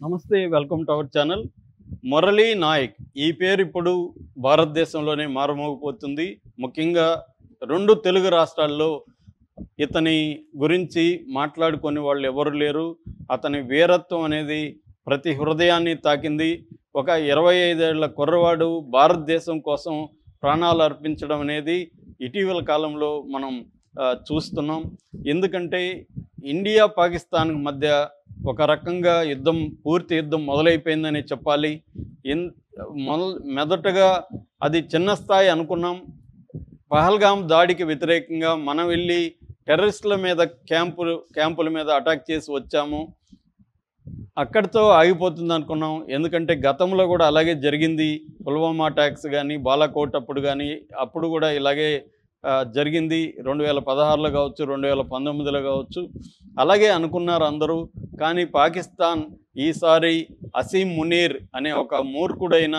నమస్తే, welcome to our channel. Murali Nayak ఈ పేరు ఇప్పుడు భారతదేశంలోనే మారుమోగిపోతుంది. ముఖ్యంగా రెండు తెలుగు రాష్ట్రాల్లో ఇతని గురించి మాట్లాడుకునే వాళ్ళు ఎవరు లేరు. అతని వీరత్వం అనేది ప్రతి హృదయాన్ని తాకింది. ఒక 25 ఏళ్ల కుర్రవాడు భారతదేశం కోసం ప్రాణాలు అర్పించడం అనేది ఇటీవల కాలంలో మనం చూస్తున్నాం. ఎందుకంటే ఇండియా పాకిస్తాన్ మధ్య ఒక రకంగా పూర్తి యుద్ధం మొదలైపోయిందని చెప్పాలి. మొదటగా అది చిన్న స్థాయి అనుకున్నాం. పహల్గామ్ దాడికి వ్యతిరేకంగా మనం వెళ్ళి టెర్రరిస్టుల మీద క్యాంపుల మీద అటాక్ చేసి వచ్చాము. అక్కడితో ఆగిపోతుంది అనుకున్నాం. ఎందుకంటే గతంలో కూడా అలాగే జరిగింది. పుల్వామా అటాక్స్ కానీ, బాలాకోట్ అప్పుడు కానీ, అప్పుడు కూడా ఇలాగే జరిగింది. 2016లో కావచ్చు, 2019లో కావచ్చు, అలాగే అనుకున్నారు అందరూ. కానీ పాకిస్తాన్ ఈసారి అసీం మునీర్ అనే ఒక మూర్ఖుడైన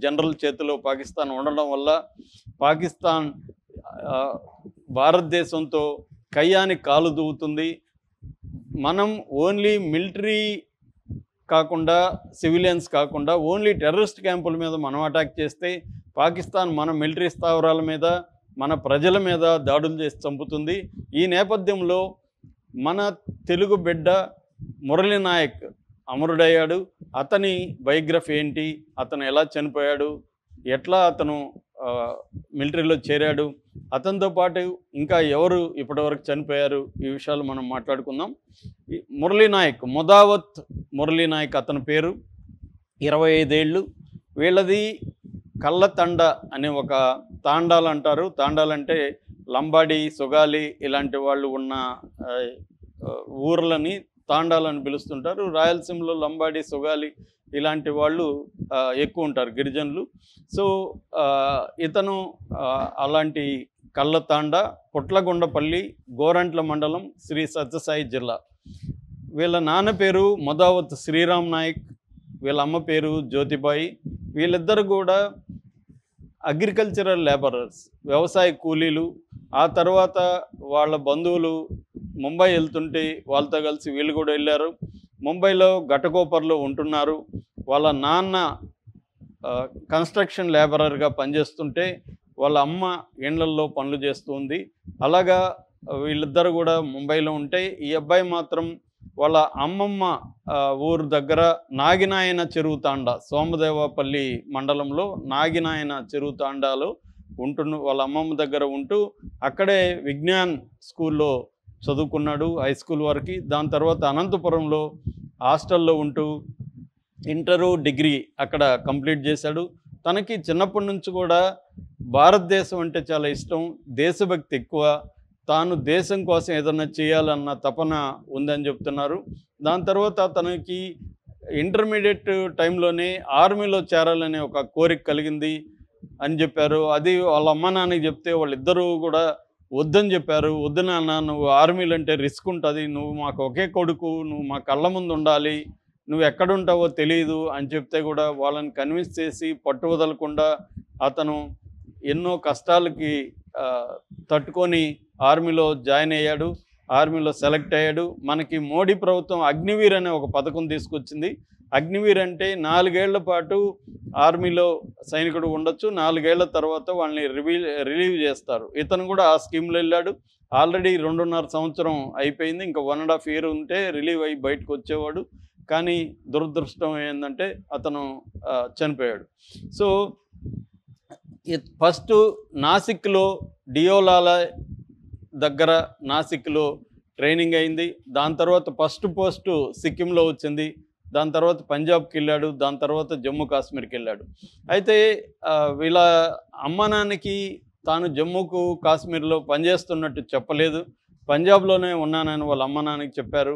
జనరల్ చేతిలో పాకిస్తాన్ ఉండడం వల్ల పాకిస్తాన్ భారతదేశంతో కయ్యానికి కాలు దూవుతుంది. మనం ఓన్లీ మిలిటరీ కాకుండా, సివిలియన్స్ కాకుండా ఓన్లీ టెర్రరిస్ట్ క్యాంపుల మీద మనం అటాక్ చేస్తే పాకిస్తాన్ మన మిలిటరీ స్థావరాల మీద, మన ప్రజల మీద దాడులు చేసి చంపుతుంది. ఈ నేపథ్యంలో మన తెలుగు బిడ్డ మురళీ నాయక్ అమరుడయ్యాడు. అతని బయోగ్రఫీ ఏంటి, అతను ఎలా చనిపోయాడు, ఎట్లా అతను మిలిటరీలో చేరాడు, అతనితో పాటు ఇంకా ఎవరు ఇప్పటివరకు చనిపోయారు, ఈ విషయాలు మనం మాట్లాడుకుందాం. మురళీ నాయక్, ముదావత్ మురళీ నాయక్ అతని పేరు. 25 ఏళ్ళు. వీళ్ళది కళ్ళతండ అనే ఒక తాండాలు అంటారు. తాండాలంటే లంబాడి, సుగాలి ఇలాంటి వాళ్ళు ఉన్న ఊర్లని తాండాలని పిలుస్తుంటారు. రాయలసీమలో లంబాడి, సుగాలి ఇలాంటి వాళ్ళు ఎక్కువ ఉంటారు, గిరిజనులు. సో ఇతను అలాంటి కళ్ళతాండ, పుట్లగొండపల్లి, గోరంట్ల మండలం, శ్రీ సత్యసాయి జిల్లా. వీళ్ళ నాన్న పేరు ముదావత్ శ్రీరామ్ నాయక్, వీళ్ళ అమ్మ పేరు జ్యోతిబాయి. వీళ్ళిద్దరు కూడా అగ్రికల్చరల్ లేబరర్స్, వ్యవసాయ కూలీలు. ఆ తర్వాత వాళ్ళ బంధువులు ముంబై వెళ్తుంటే వాళ్ళతో కలిసి వీళ్ళు కూడా వెళ్ళారు. ముంబైలో ఘటకోపర్లో ఉంటున్నారు. వాళ్ళ నాన్న కన్స్ట్రక్షన్ లేబరర్గా పనిచేస్తుంటే వాళ్ళ అమ్మ ఇండ్లల్లో పనులు చేస్తుంది. అలాగా వీళ్ళిద్దరు కూడా ముంబైలో ఉంటే, ఈ అబ్బాయి మాత్రం వాళ్ళ అమ్మమ్మ ఊరు దగ్గర నాగినాయన చెరువు తాండా, సోమదేవపల్లి మండలంలో నాగినాయన చెరువు తాండాలో వాళ్ళ అమ్మమ్మ దగ్గర ఉంటూ అక్కడే విజ్ఞాన్ స్కూల్లో చదువుకున్నాడు, హై స్కూల్ వరకు. దాని తర్వాత అనంతపురంలో హాస్టల్లో ఉంటూ ఇంటరు, డిగ్రీ అక్కడ కంప్లీట్ చేశాడు. తనకి చిన్నప్పటి నుంచి కూడా భారతదేశం అంటే చాలా ఇష్టం, దేశభక్తి ఎక్కువ. తాను దేశం కోసం ఏదన్నా చేయాలన్న తపన ఉందని చెప్తున్నారు. దాని తర్వాత తనకి ఇంటర్మీడియట్ టైంలోనే ఆర్మీలో చేరాలనే ఒక కోరిక కలిగింది అని చెప్పారు. అది వాళ్ళ అమ్మ నాన్నకి చెప్తే వాళ్ళిద్దరూ కూడా వద్దని చెప్పారు. వద్దు నాన్న, నువ్వు ఆర్మీలు అంటే రిస్క్ ఉంటుంది, నువ్వు మాకు ఒకే కొడుకు, నువ్వు మా కళ్ళ ముందు ఉండాలి, నువ్వు ఎక్కడుంటావో తెలియదు అని చెప్తే కూడా వాళ్ళని కన్విన్స్ చేసి పట్టు వదలకుండా అతను ఎన్నో కష్టాలకి తట్టుకొని ఆర్మీలో జాయిన్ అయ్యాడు. ఆర్మీలో సెలెక్ట్ అయ్యాడు. మనకి మోడీ ప్రభుత్వం అగ్నివీర్ అనే ఒక పథకం తీసుకొచ్చింది. అగ్నివీర్ అంటే 4 ఏళ్ల పాటు ఆర్మీలో సైనికుడు ఉండొచ్చు, 4 ఏళ్ల తర్వాత వాళ్ళని రిలీవ్ చేస్తారు. ఇతను కూడా ఆ స్కీమ్లో వెళ్ళాడు. ఆల్రెడీ 2.5 సంవత్సరం అయిపోయింది. ఇంకా 1.5 ఇయర్ ఉంటే రిలీవ్ అయ్యి బయటకు వచ్చేవాడు. కానీ దురదృష్టం ఏంటంటే అతను చనిపోయాడు. సో ఫస్ట్ నాసిక్లో, డియోలాల దగ్గర నాసిక్లో ట్రైనింగ్ అయింది. దాని తర్వాత ఫస్ట్ పోస్టు సిక్కింలో వచ్చింది. దాని తర్వాత పంజాబ్కి వెళ్ళాడు. దాని తర్వాత జమ్మూ కాశ్మీర్కి వెళ్ళాడు. అయితే వీళ్ళ అమ్మ నాన్నకి తాను జమ్మూకు కాశ్మీర్లో పనిచేస్తున్నట్టు చెప్పలేదు. పంజాబ్లోనే ఉన్నానని వాళ్ళ అమ్మ నాన్నకి చెప్పారు.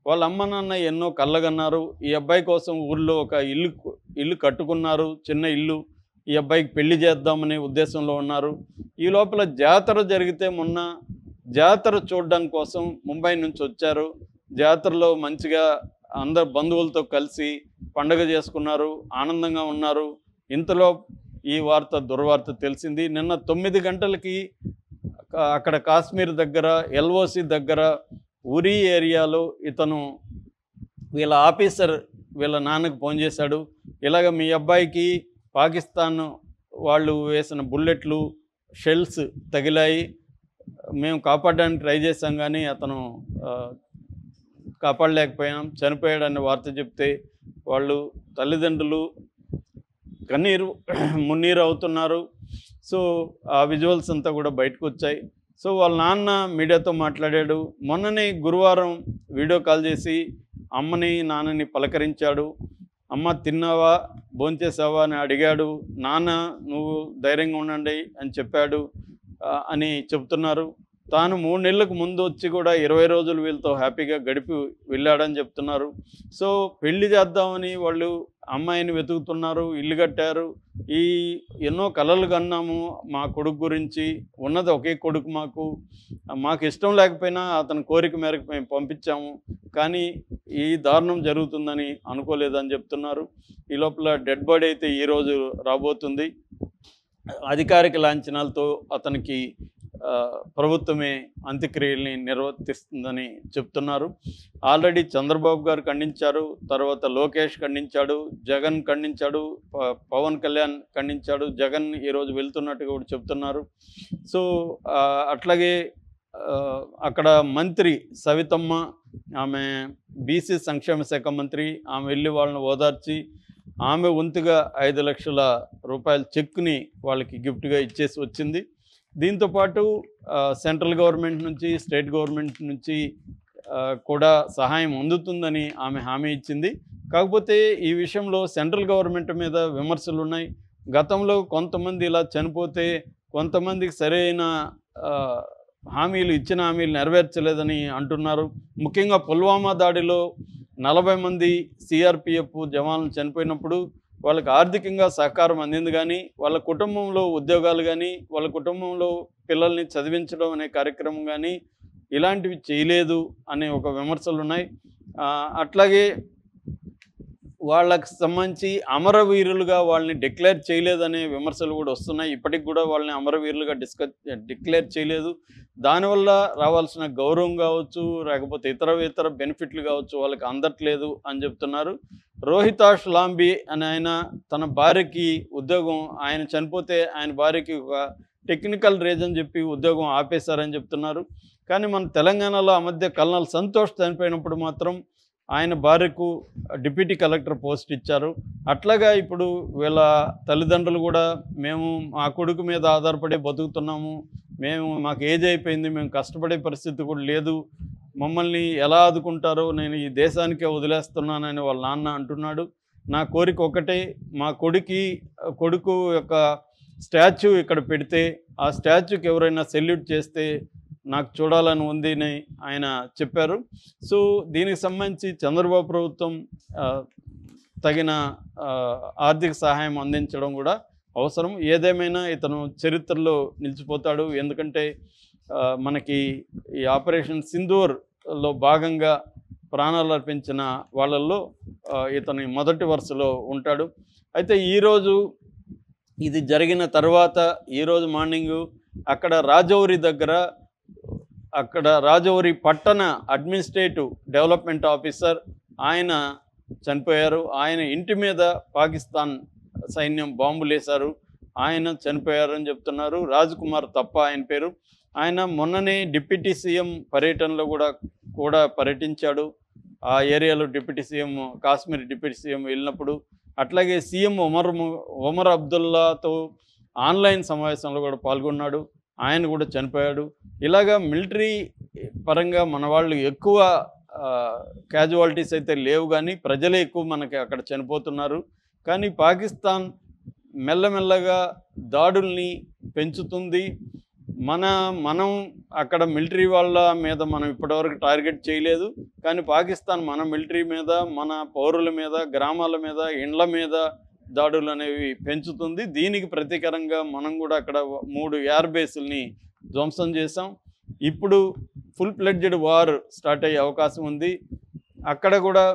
వాళ్ళ అమ్మ నాన్న ఎన్నో కళ్ళగన్నారు. ఈ అబ్బాయి కోసం ఊళ్ళో ఒక ఇల్లు కట్టుకున్నారు, చిన్న ఇల్లు. ఈ అబ్బాయికి పెళ్లి చేద్దామనే ఉద్దేశంలో ఉన్నారు. ఈ లోపల జాతర జరిగితే మొన్న జాతర చూడడం కోసం ముంబై నుంచి వచ్చారు. జాతరలో మంచిగా అందరు బంధువులతో కలిసి పండుగ చేసుకున్నారు, ఆనందంగా ఉన్నారు. ఇంతలో ఈ దుర్వార్త తెలిసింది. నిన్న 9 గంటలకి అక్కడ కాశ్మీర్ దగ్గర, ఎల్ఓసి దగ్గర, ఉరీ ఏరియాలో ఇతను వీళ్ళ ఆఫీసర్ వీళ్ళ నాన్నకు ఫోన్ చేశాడు, ఇలాగ మీ అబ్బాయికి పాకిస్తాన్ వాళ్ళు వేసిన బుల్లెట్లు షెల్స్ తగిలాయి, మేము కాపాడడానికి ట్రై చేశాం కానీ అతను కాపాడలేకపోయాం, చనిపోయాడనే వార్త చెప్తే వాళ్ళు తల్లిదండ్రులు మున్నీరు అవుతున్నారు. సో ఆ విజువల్స్ అంతా కూడా బయటకు వచ్చాయి. సో వాళ్ళ నాన్న మీడియాతో మాట్లాడాడు. మొన్ననే గురువారం వీడియో కాల్ చేసి అమ్మని నాన్నని పలకరించాడు. అమ్మ తిన్నావా, భోంచేసావా అని అడిగాడు. నాన్న నువ్వు ధైర్యంగా ఉండండి అని చెప్పాడు అని చెప్తున్నారు. తాను 3 నెలలకు ముందు వచ్చి కూడా 20 రోజులు వీళ్ళతో హ్యాపీగా గడిపి వెళ్ళాడని చెప్తున్నారు. సో పెళ్లి చేద్దామని వాళ్ళు అమ్మాయిని వెతుకుతున్నారు, ఇల్లు కట్టారు. ఎన్నో కలలు కన్నాము మా కొడుకు గురించి, ఉన్నది ఒకే కొడుకు మాకు ఇష్టం లేకపోయినా అతని కోరిక మేరకు మేము పంపించాము, కానీ ఈ దారుణం జరుగుతుందని అనుకోలేదని చెప్తున్నారు. ఈ లోపల డెడ్ బాడీ అయితే ఈరోజు రాబోతుంది. అధికారిక లాంఛనాలతో అతనికి ప్రభుత్వమే అంత్యక్రియల్ని నిర్వర్తిస్తుందని చెప్తున్నారు. ఆల్రెడీ చంద్రబాబు గారు ఖండించారు, తర్వాత లోకేష్ ఖండించాడు, జగన్ ఖండించాడు, పవన్ కళ్యాణ్ ఖండించాడు. జగన్ ఈరోజు వెళ్తున్నట్టుగా కూడా చెప్తున్నారు. సో అట్లాగే అక్కడ మంత్రి సవితమ్మ, ఆమె బీసీ సంక్షేమ శాఖ మంత్రి, ఆమె వెళ్ళి వాళ్ళని ఓదార్చి ఆమె వంతుగా 5 లక్షల రూపాయల చెక్ని వాళ్ళకి గిఫ్ట్గా ఇచ్చేసి వచ్చింది. దీంతోపాటు సెంట్రల్ గవర్నమెంట్ నుంచి, స్టేట్ గవర్నమెంట్ నుంచి కూడా సహాయం అందుతుందని ఆమె హామీ ఇచ్చింది. కాకపోతే ఈ విషయంలో సెంట్రల్ గవర్నమెంట్ మీద విమర్శలు ఉన్నాయి. గతంలో కొంతమంది ఇలా చనిపోతే కొంతమందికి సరైన ఇచ్చిన హామీలు నెరవేర్చలేదని అంటున్నారు. ముఖ్యంగా పుల్వామా దాడిలో 40 మంది సిఆర్పిఎఫ్ జవాన్లు చనిపోయినప్పుడు వాళ్ళకి ఆర్థికంగా సహకారం అందింది, కానీ వాళ్ళ కుటుంబంలో ఉద్యోగాలు కానీ వాళ్ళ కుటుంబంలో పిల్లల్ని చదివించడం అనే కార్యక్రమం కానీ ఇలాంటివి చేయలేదు అనే ఒక విమర్శలు ఉన్నాయి. అట్లాగే వాళ్ళకి సంబంధించి అమరవీరులుగా వాళ్ళని డిక్లేర్ చేయలేదనే విమర్శలు కూడా వస్తున్నాయి. ఇప్పటికి కూడా వాళ్ళని అమరవీరులుగా డిక్లేర్ చేయలేదు. దానివల్ల రావాల్సిన గౌరవం కావచ్చు, లేకపోతే ఇతర బెనిఫిట్లు కావచ్చు వాళ్ళకి అందట్లేదు అని చెప్తున్నారు. రోహితాష్ లాంబీ అని ఆయన తన భార్యకి ఉద్యోగం, ఆయన చనిపోతే ఆయన భార్యకి ఒక టెక్నికల్ రీజన్ చెప్పి ఉద్యోగం ఆపేశారని చెప్తున్నారు. కానీ మన తెలంగాణలో ఆ మధ్య కల్నల్ సంతోష్ చనిపోయినప్పుడు మాత్రం ఆయన భార్యకు డిప్యూటీ కలెక్టర్ పోస్ట్ ఇచ్చారు. అట్లాగా ఇప్పుడు వీళ్ళ తల్లిదండ్రులు కూడా మేము మా కొడుకు మీద ఆధారపడి బతుకుతున్నాము, మాకు ఏజ్ అయిపోయింది, మేము కష్టపడే పరిస్థితి కూడా లేదు, మమ్మల్ని ఎలా ఆదుకుంటారో నేను ఈ దేశానికే వదిలేస్తున్నానని వాళ్ళ నాన్న అంటున్నాడు. నా కోరిక ఒకటే, మా కొడుకు యొక్క స్టాచ్యూ ఇక్కడ పెడితే ఆ స్టాచ్యూకి ఎవరైనా సెల్యూట్ చేస్తే నాకు చూడాలని ఉంది అని ఆయన చెప్పారు. సో దీనికి సంబంధించి చంద్రబాబు ప్రభుత్వం తగిన ఆర్థిక సహాయం అందించడం కూడా అవసరం. ఏదేమైనా ఇతను చరిత్రలో నిలిచిపోతాడు. ఎందుకంటే మనకి ఈ ఆపరేషన్ సింధూర్లో భాగంగా ప్రాణాలు అర్పించిన వాళ్ళల్లో ఇతని మొదటి వరుసలో ఉంటాడు. అయితే ఈరోజు ఇది జరిగిన తర్వాత ఈరోజు మార్నింగు అక్కడ రాజౌరి పట్టణ అడ్మినిస్ట్రేటివ్ డెవలప్మెంట్ ఆఫీసర్ ఆయన చనిపోయారు. ఆయన ఇంటి మీద పాకిస్తాన్ సైన్యం బాంబులేశారు, ఆయన చనిపోయారని చెప్తున్నారు. రాజ్ కుమార్ తప్ప ఆయన పేరు. ఆయన మొన్ననే డిప్యూటీ సీఎం పర్యటనలో కూడా పర్యటించాడు. ఆ ఏరియాలో కాశ్మీర్ డిప్యూటీ సీఎం వెళ్ళినప్పుడు, అట్లాగే సీఎం ఒమర్ అబ్దుల్లాతో ఆన్లైన్ సమావేశంలో కూడా పాల్గొన్నాడు, ఆయన కూడా చనిపోయాడు. ఇలాగా మిలిటరీ పరంగా మన వాళ్ళు ఎక్కువ క్యాజువాలిటీస్ అయితే లేవు, కానీ ప్రజలే ఎక్కువ మనకి అక్కడ చనిపోతున్నారు. కానీ పాకిస్తాన్ మెల్లమెల్లగా దాడుల్ని పెంచుతుంది. మనం అక్కడ మిలిటరీ వాళ్ళ మీద మనం ఇప్పటివరకు టార్గెట్ చేయలేదు, కానీ పాకిస్తాన్ మన మిలిటరీ మీద, మన పౌరుల మీద, గ్రామాల మీద, ఇండ్ల మీద దాడులు అనేవి పెంచుతుంది. దీనికి ప్రతీకారంగా మనం కూడా అక్కడ 3 ఎయిర్ బేసుల్ని ధ్వంసం చేసాం. ఇప్పుడు ఫుల్ ఫ్లెడ్జ్డ్ వార్ స్టార్ట్ అయ్యే అవకాశం ఉంది. అక్కడ కూడా